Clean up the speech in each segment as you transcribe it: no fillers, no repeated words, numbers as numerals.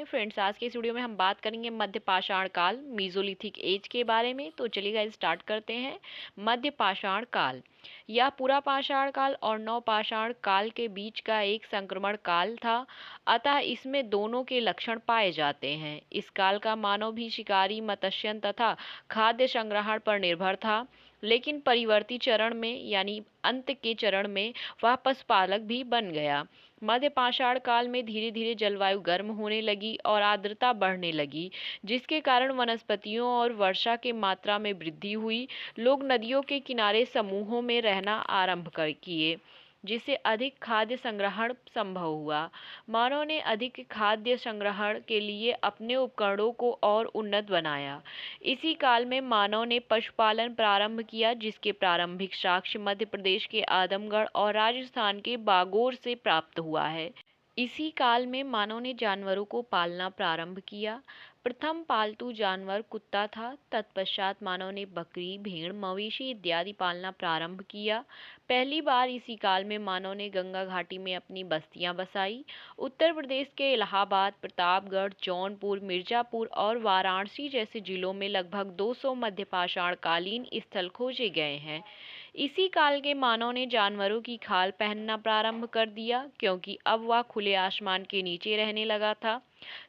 Friends, आज के इस वीडियो में हम बात करेंगे मध्य पाषाण काल मीजोलिथिक एज के बारे में। तो चलिए गाइस स्टार्ट करते हैं। मध्य पाषाण काल यह पूरा पाषाण काल और नव पाषाण काल के बीच का एक संक्रमण काल था, अतः इसमें दोनों के लक्षण पाए जाते हैं। इस काल का मानव भी शिकारी, मत्स्यन तथा खाद्य संग्रहण पर निर्भर था, लेकिन परिवर्ती चरण में यानी अंत के चरण में वह पशुपालक भी बन गया। मध्य पाषाण काल में धीरे धीरे जलवायु गर्म होने लगी और आर्द्रता बढ़ने लगी, जिसके कारण वनस्पतियों और वर्षा के मात्रा में वृद्धि हुई। लोग नदियों के किनारे समूहों में रहना आरंभ किए, जिससे अधिक खाद्य संग्रहण संभव हुआ। मानव ने अधिक खाद्य संग्रहण के लिए अपने उपकरणों को और उन्नत बनाया। इसी काल में मानव ने पशुपालन प्रारंभ किया, जिसके प्रारंभिक साक्ष्य मध्य प्रदेश के आदमगढ़ और राजस्थान के बागोर से प्राप्त हुआ है। इसी काल में मानव ने जानवरों को पालना प्रारंभ किया। प्रथम पालतू जानवर कुत्ता था। तत्पश्चात मानव ने बकरी, भेड़, मवेशी इत्यादि पालना प्रारंभ किया। पहली बार इसी काल में मानव ने गंगा घाटी में अपनी बस्तियां बसाई। उत्तर प्रदेश के इलाहाबाद, प्रतापगढ़, जौनपुर, मिर्जापुर और वाराणसी जैसे जिलों में लगभग 200 मध्यपाषाण कालीन स्थल खोजे गए हैं। इसी काल के मानव ने जानवरों की खाल पहनना प्रारंभ कर दिया, क्योंकि अब वह खुले आसमान के नीचे रहने लगा था।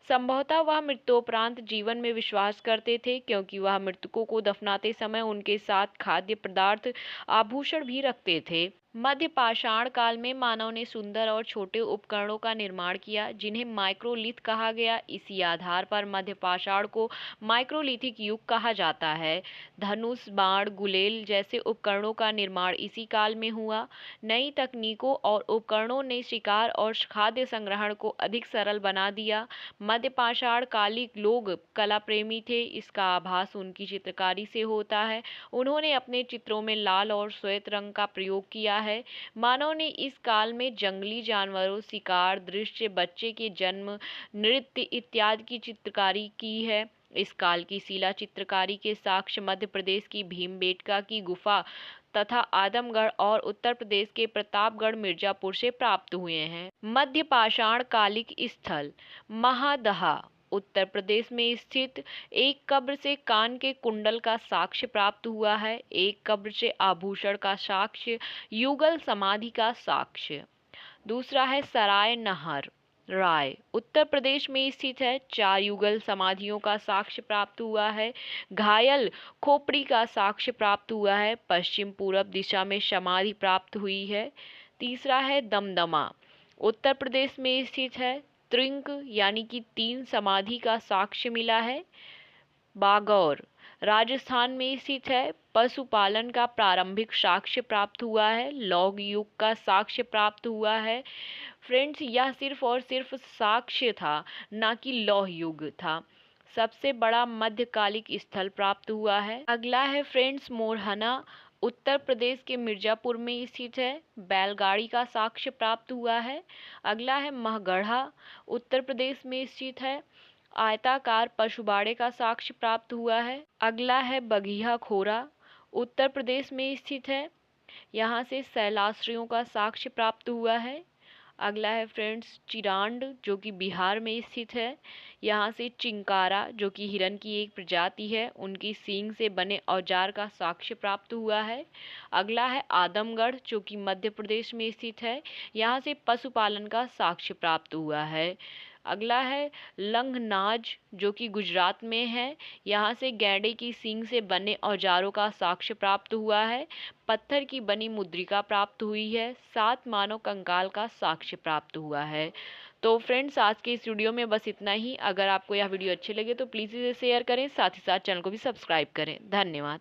संभवतः वह मृत्योपरांत जीवन में विश्वास करते थे, क्योंकि वह मृतकों को दफनाते समय उनके साथ खाद्य पदार्थ, आभूषण भी रखते थे। मध्य पाषाण काल में मानव ने सुंदर और छोटे उपकरणों का निर्माण किया, जिन्हें माइक्रोलिथ कहा गया। इसी आधार पर मध्य पाषाण को माइक्रोलिथिक युग कहा जाता है। धनुष, बाण, गुलेल जैसे उपकरणों का निर्माण इसी काल में हुआ। नई तकनीकों और उपकरणों ने शिकार और खाद्य संग्रहण को अधिक सरल बना दिया। मध्य पाषाण कालिक लोग कला प्रेमी थे। इसका आभास उनकी चित्रकारी से होता है। उन्होंने अपने चित्रों में लाल और श्वेत रंग का प्रयोग किया है। मानव ने इस काल में जंगली जानवरों, शिकार, दृश्य, बच्चे के जन्म, नृत्य इत्यादि की चित्रकारी की है। इस काल की शिला चित्रकारी के साक्ष्य मध्य प्रदेश की भीमबेटका की गुफा तथा आदमगढ़ और उत्तर प्रदेश के प्रतापगढ़, मिर्जापुर से प्राप्त हुए हैं। मध्य पाषाण कालिक स्थल महादहा उत्तर प्रदेश में स्थित एक कब्र से कान के कुंडल का साक्ष्य प्राप्त हुआ है। एक कब्र से आभूषण का साक्ष्य, युगल समाधि का साक्ष्य। दूसरा है सराय नहर राय, उत्तर प्रदेश में स्थित है। 4 युगल समाधियों का साक्ष्य प्राप्त हुआ है। घायल खोपड़ी का साक्ष्य प्राप्त हुआ है। पश्चिम पूर्व दिशा में समाधि प्राप्त हुई है। तीसरा है दमदमा, उत्तर प्रदेश में स्थित है। त्रिंक यानी कि 3 समाधि का साक्ष्य मिला है। बागौर राजस्थान में स्थित है। पशुपालन का प्रारंभिक साक्ष्य प्राप्त हुआ है। लौह युग का साक्ष्य प्राप्त हुआ है। फ्रेंड्स, यह सिर्फ और सिर्फ साक्ष्य था, ना कि लौह युग था। सबसे बड़ा मध्यकालिक स्थल प्राप्त हुआ है। अगला है फ्रेंड्स मोरहना, उत्तर प्रदेश के मिर्जापुर में स्थित है। बैलगाड़ी का साक्ष्य प्राप्त हुआ है। अगला है महगढ़ा, उत्तर प्रदेश में स्थित है। आयताकार पशुबाड़े का साक्ष्य प्राप्त हुआ है। अगला है बघिया खोरा, उत्तर प्रदेश में स्थित है। यहाँ से शैलाश्रियों का साक्ष्य प्राप्त हुआ है। अगला है फ्रेंड्स चिरांड, जो कि बिहार में स्थित है। यहाँ से चिंकारा, जो कि हिरन की एक प्रजाति है, उनकी सींग से बने औजार का साक्ष्य प्राप्त हुआ है। अगला है आदमगढ़, जो कि मध्य प्रदेश में स्थित है। यहाँ से पशुपालन का साक्ष्य प्राप्त हुआ है। अगला है लंगनाज, जो कि गुजरात में है। यहाँ से गैंडे की सींग से बने औजारों का साक्ष्य प्राप्त हुआ है। पत्थर की बनी मुद्रिका प्राप्त हुई है। 7 मानव कंकाल का साक्ष्य प्राप्त हुआ है। तो फ्रेंड्स, आज के इस वीडियो में बस इतना ही। अगर आपको यह वीडियो अच्छे लगे तो प्लीज़ इसे शेयर करें, साथ ही साथ चैनल को भी सब्सक्राइब करें। धन्यवाद।